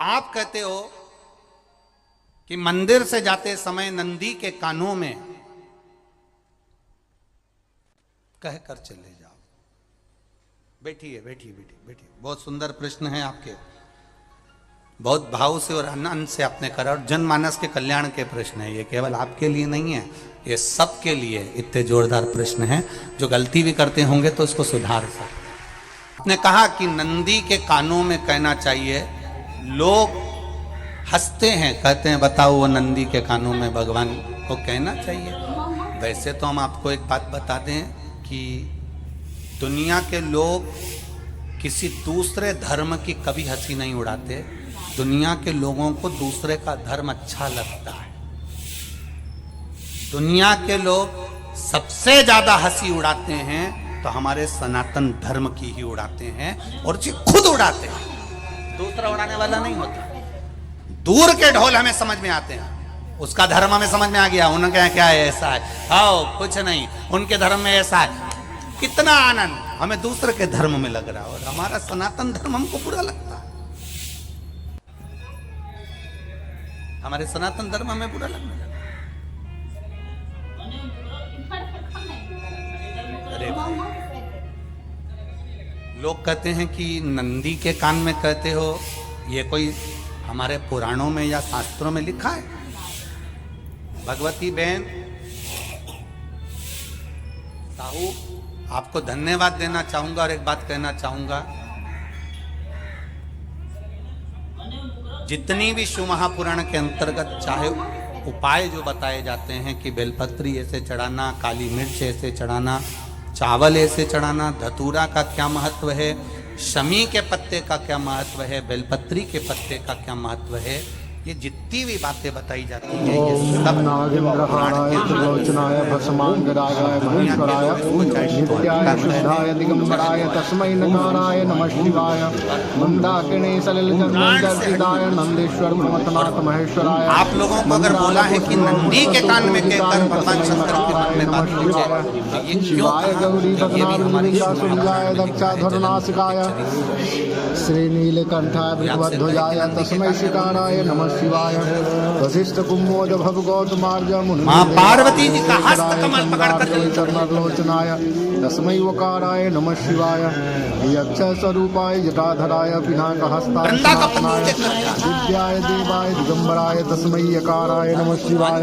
आप कहते हो कि मंदिर से जाते समय नंदी के कानों में कहकर चले जाओ। बैठिए बैठिए बैठिए बैठिए। बहुत सुंदर प्रश्न है आपके, बहुत भाव से और आनंद से आपने करा, और जनमानस के कल्याण के प्रश्न है ये, केवल आपके लिए नहीं है, ये सबके लिए इतने जोरदार प्रश्न है। जो गलती भी करते होंगे तो इसको सुधार सकते। आपने कहा कि नंदी के कानों में कहना चाहिए। लोग हंसते हैं, कहते हैं बताओ वो नंदी के कानों में भगवान को कहना चाहिए। वैसे तो हम आपको एक बात बता दें कि दुनिया के लोग किसी दूसरे धर्म की कभी हंसी नहीं उड़ाते। दुनिया के लोगों को दूसरे का धर्म अच्छा लगता है। दुनिया के लोग सबसे ज्यादा हंसी उड़ाते हैं तो हमारे सनातन धर्म की ही उड़ाते हैं, और जी खुद उड़ाते हैं, दूसरा उड़ाने वाला नहीं होता। दूर के ढोल हमें समझ में आते हैं, उसका धर्म हमें समझ में आ गया, उनका क्या है ऐसा है, आओ कुछ नहीं, उनके धर्म में ऐसा है, कितना आनंद हमें दूसरे के धर्म में लग रहा है, और हमारा सनातन धर्म हमको बुरा लगता है। हमारे सनातन धर्म हमें बुरा लगने लगा। अरे लोग कहते हैं कि नंदी के कान में कहते हो, ये कोई हमारे पुराणों में या शास्त्रों में लिखा है? भगवती बहन साहू, आपको धन्यवाद देना चाहूंगा और एक बात कहना चाहूंगा। जितनी भी शिव महापुराण के अंतर्गत चाहे उपाय जो बताए जाते हैं कि बेलपत्री ऐसे चढ़ाना, काली मिर्च ऐसे चढ़ाना, चावल ऐसे चढ़ाना, धतूरा का क्या महत्व है, शमी के पत्ते का क्या महत्व है, बेलपत्री के पत्ते का क्या महत्व है, ये जितनी भी बातें बताई जाती हैं ये सब नागेंद्रहाराय त्रिलोचनाय भस्मांगराय महेश्वराय नित्याय शुद्धाय दिगंबराय तस्मै नकाराय नमः शिवाय मंदाकिनी सलिलगंधर्विदाय नंदेश्वर प्रमथनाथ महेश्वराय। आप लोगों को अगर बोला है कि नंदी के कान में कहकर भगवान शंकर के मन में बात पूछे, ये क्यों गौरी भद्राय दक्षाधरनासिकाय श्री नीलकंठाय विभवध्वजाय तस्मै शिकाराय नमः शिवाय। वशिष्ठ कुंभोज भव गौतमार्य मां पार्वती जी का हस्त कमल पकड़कर चरणलोचनाय तस्मै वकाराय नमः शिवाय। अक्षय स्वरूपाय जटाधराय पिनाकहस्ताय विद्याय देवाय दिगंबराय तस्मै यकाराय नमः शिवाय।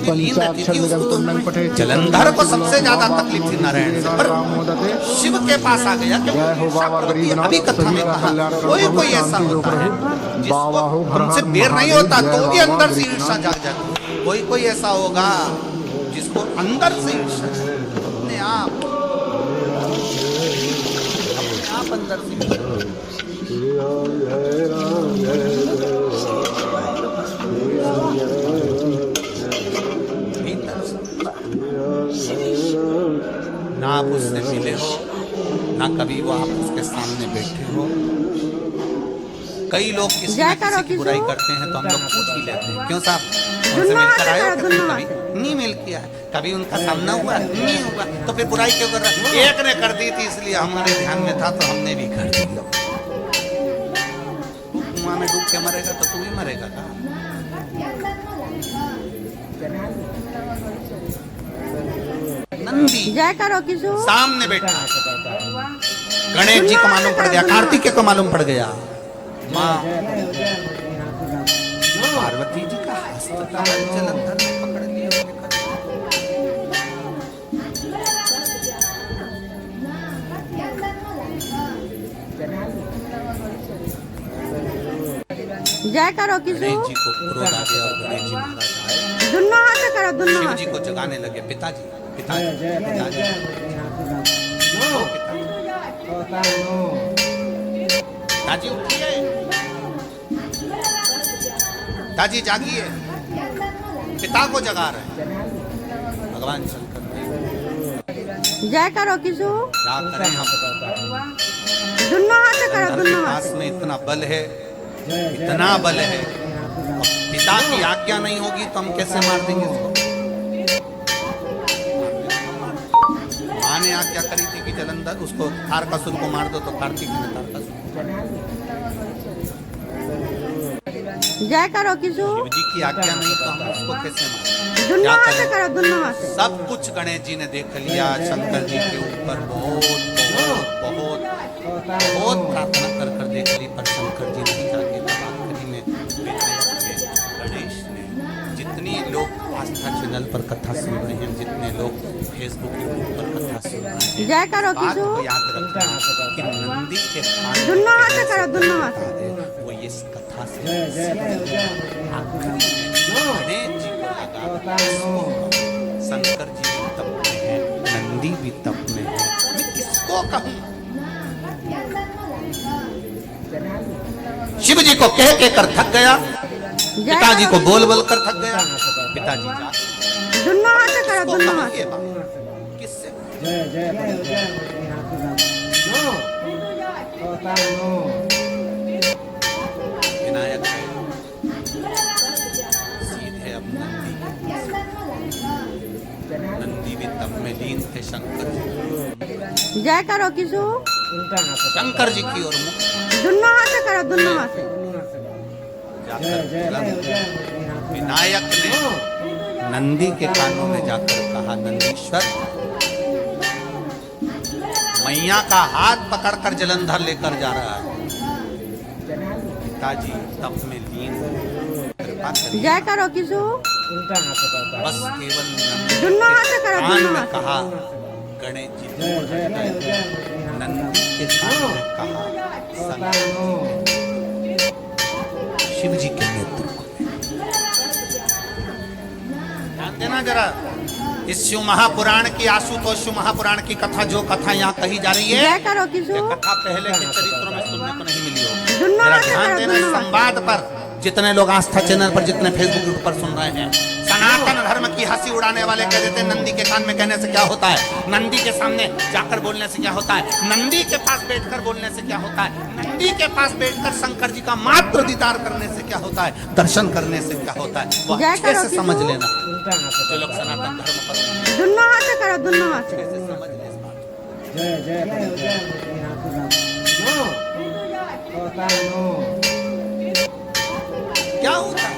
पंचाक्षर निरंतर पठे। जलंधर को सबसे ज्यादा तकलीफ थी नारायण से, पर शिव के पास आ गया। अभी कथा में कहा कोई ऐसा होता है जिससे देर नहीं होता तो भी अंदर से ईर्ष्या जाग जाती। कोई ऐसा होगा जिसको अंदर से ईर्ष्या अपने आप अंदर से। ना आप उससे मिले हो, ना कभी वो आप उसके सामने बैठे हो। कई लोग किसी न किसी की बुराई करते हैं तो हम लोग पूछ ही लेते हैं, क्यों साहब उनसे मिलकर आए हो? कभी नहीं मिल किया, कभी उनका सामना हुआ नहीं हुआ, तो फिर बुराई क्यों कर रहा है? एक ने कर दी थी इसलिए हमारे ध्यान में था तो हमने भी कर दी। तू कुआं में डूब के मरेगा तो तू भी मरेगा का? नंदी जय करो किशोर सामने बैठा, गणेश जी को मालूम पड़ गया, कार्तिकेय को मालूम पड़ गया, माँ पार्वती जी का हस्त जलंधर ने पकड़ लिया। जय करो किशोर। गणेश जी को क्रोध आ गया और गणेश जी महाराज आए, दोनों हाथ करो, दोनों शिव हाथ। जी को जगाने लगे। पिताजी पिताजी पिताजी पिताजी उठिए, पिताजी जागिए, पिता को जगा रहे हैं भगवान शंकर। जय करो किशोर। क्या करें हम, दोनों हाथ करो, दोनों हाथ। पास में इतना बल है, इतना बल है, पिता की आज्ञा नहीं होगी तो हम कैसे मार देंगे उसको? माँ ने आज्ञा करी थी कि जलंधर उसको तारकासुर को मार दो, तो कार्तिक ने तारकासुर जय करो किसु शिव जी की आज्ञा नहीं तो हम उसको कैसे माने? दोनों क्या हाथ से करें? करो दोनों हाथ से सब कुछ गणेश जी ने देख लिया। शंकर जी के ऊपर बहुत बहुत बहुत बहुत प्रार्थना कर कर देख ली, पर शंकर जी नहीं जाके आखिरी में विनायक ने, गणेश ने, जितनी लोग आस्था चैनल पर कथा सुन रहे हैं, जितने लोग फेसबुक यूट्यूब पर कथा सुन रहे हैं, जय करो बात किसु को याद रखना कि नंदी के कान में दोनों हाथ से कहने करो, दोनों हाथ से। बता दे, वो इस कथा से आखिरी में गणेश जी को लगा, शंकर जी भी तप में है, नंदी भी तप में है, मैं किसको कहूँ? शिव जी को कह के कर थक गया, पिताजी को बोल बोल कर थक गया। पिताजी जा दोनों हाथ से करो किसको दोनों कहूँ हाथ ये से बात? किससे? विनायक है, सीधे अब नंदी के पास। नंदी भी तप में लीन थे शंकर जी, जय करो किसु शंकर जी की ओर मुख दोनों हाथ से करो दोनों हाथ से जाकर तुरंत विनायक ने नंदी के कानों में जाकर कहा, नंदीश्वर, मैया का हाथ पकड़कर जलंधर लेकर जा रहा है। पिताजी तप में लीन, कृपा करिए। जय करो किसु बस केवल नंदी दोनों हाथ से के करो, कान दोनों में हाथ से। कहा, गणेश जी दूर हट गए। नंदी के कान में कहा, शंकर शिव जी के नेत्र को ध्यान देना जरा। इस शिव महापुराण की, आशुतोष शिव महापुराण की कथा, जो कथा यहाँ कही जा रही है, जय करो किसु ये कथा पहले के चरित्रों में सुनने को नहीं मिली होगी। दोनों जरा हाथ से ध्यान करो, देना इस दोनों हाथ। संवाद पर, जितने लोग आस्था चैनल पर, जितने फेसबुक ग्रुप पर सुन रहे हैं। सनातन धर्म की हंसी उड़ाने वाले कह देते हैं नंदी के कान में कहने से क्या होता है, नंदी के सामने जाकर बोलने से क्या होता है, नंदी के पास बैठकर बोलने से क्या होता है, नंदी के पास बैठकर शंकर जी का मात्र दीदार करने से क्या होता है, दर्शन करने से क्या होता है, वो जय अच्छे करो से किसु। समझ लेना। जो लोग सनातन धर्म पर दोनों हाथ से करो दोनों हाथ से अच्छे से समझ ले इस बात को। क्या होता है?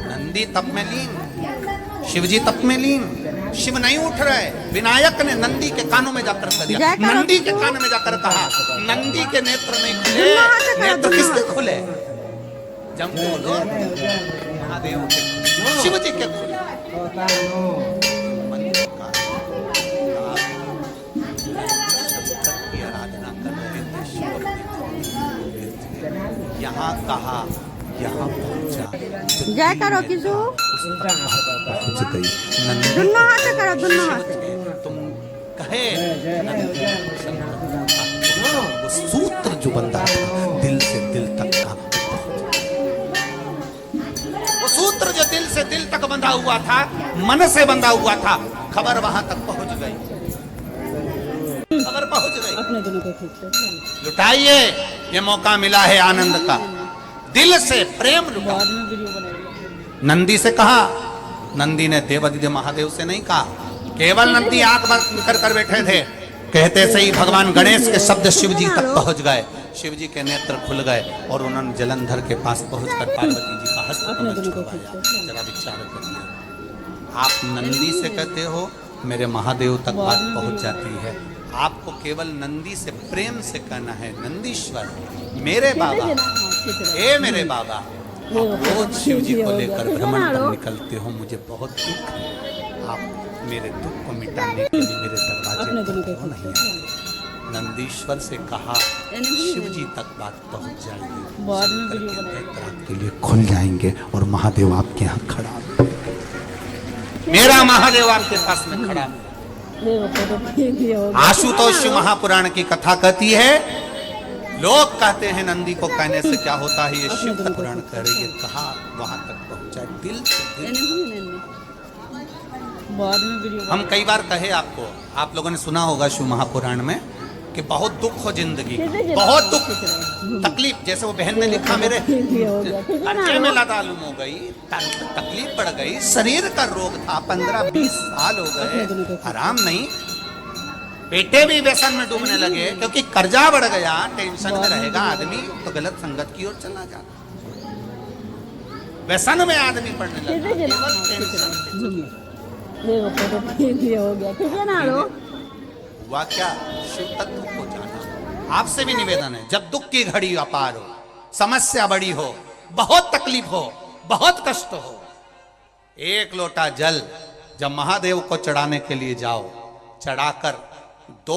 नंदी तप में लीन, शिवजी तप में लीन, शिव नहीं उठ रहे। विनायक ने नंदी के कानों में जाकर कह दिया, जय करो नंदी के किसु। कान में जाकर कहा, नंदी के नेत्र नहीं खुले। दोनों हाथ से करो, नेत्र दोनों किसके हाथ। खुले? जब बोलो महादेव के, शिव जी के खुले। मंदिर का शंकर की आराधना कर रहे थे, शिव यहाँ कहा, यहाँ पहुंचा। जय करो किसु पहुंच गई नंदी दोनों हाथ से करो दोनों हाथ से तुम कहे वो सूत्र जो बंधा था दिल से दिल तक का, वो सूत्र जो दिल से दिल तक बंधा हुआ था, मन से बंधा हुआ था, खबर वहां तक पहुंच गई, खबर पहुंच गई। लुटाइए, ये मौका मिला है आनंद का, दिल से प्रेम लुटा। नंदी से कहा, नंदी ने देवादिदेव महादेव से नहीं कहा, केवल नंदी आंख बंद कर बैठे थे। कहते से ही भगवान गणेश के शब्द शिव जी तक पहुंच गए, शिव जी के नेत्र खुल गए और उन्होंने जलंधर के पास पहुंचकर पार्वती जी का हस्त कमल छुड़वाया। जरा विचार करिए, आप नंदी से कहते हो मेरे महादेव तक बात पहुंच जाती है, आपको केवल नंदी से प्रेम से कहना है, नंदीश्वर मेरे बाबा, ए मेरे बाबा, आप रोज शिव जी को लेकर भ्रमण पर निकलते हो, मुझे बहुत दुख है, आप मेरे दुख को मिटाने के लिए मेरे दरवाजे पर क्यों नहीं आते? नंदीश्वर से कहा, शिव जी तक बात पहुंच जाएगी, शंकर के नेत्र आपके लिए खुल जाएंगे और महादेव आपके यहाँ खड़ा, मेरा महादेव आपके पास में खड़ा। आशुतोष महापुराण की कथा कहती है, लोग कहते हैं नंदी को कहने से क्या होता है, ये शिव पुराण कह रही है, कहा वहां तक पहुंचा दिल से दिल। हम कई बार कहे आपको, आप लोगों ने सुना होगा शिव महापुराण में कि बहुत दुख हो जिंदगी का, बहुत दुख तकलीफ, जैसे वो बहन ने लिखा, मेरे कर्जे में लदालूम हो गई, तकलीफ बढ़ गई, शरीर का रोग था, 15-20 साल हो गए, आराम नहीं, बेटे भी व्यसन में डूबने लगे क्योंकि कर्जा बढ़ गया, टेंशन में रहेगा आदमी तो गलत संगत की ओर चला जाता। व्यसन में आदमी पड़ने लगा, केवल टेंशन। हो गया, ठीक है ना लो। हुआ क्या, शिव तत्व को जाना। आपसे भी निवेदन है, जब दुख की घड़ी अपार हो, समस्या बड़ी हो, बहुत तकलीफ हो, बहुत कष्ट हो, एक लोटा जल जब महादेव को चढ़ाने के लिए जाओ, चढ़ाकर 2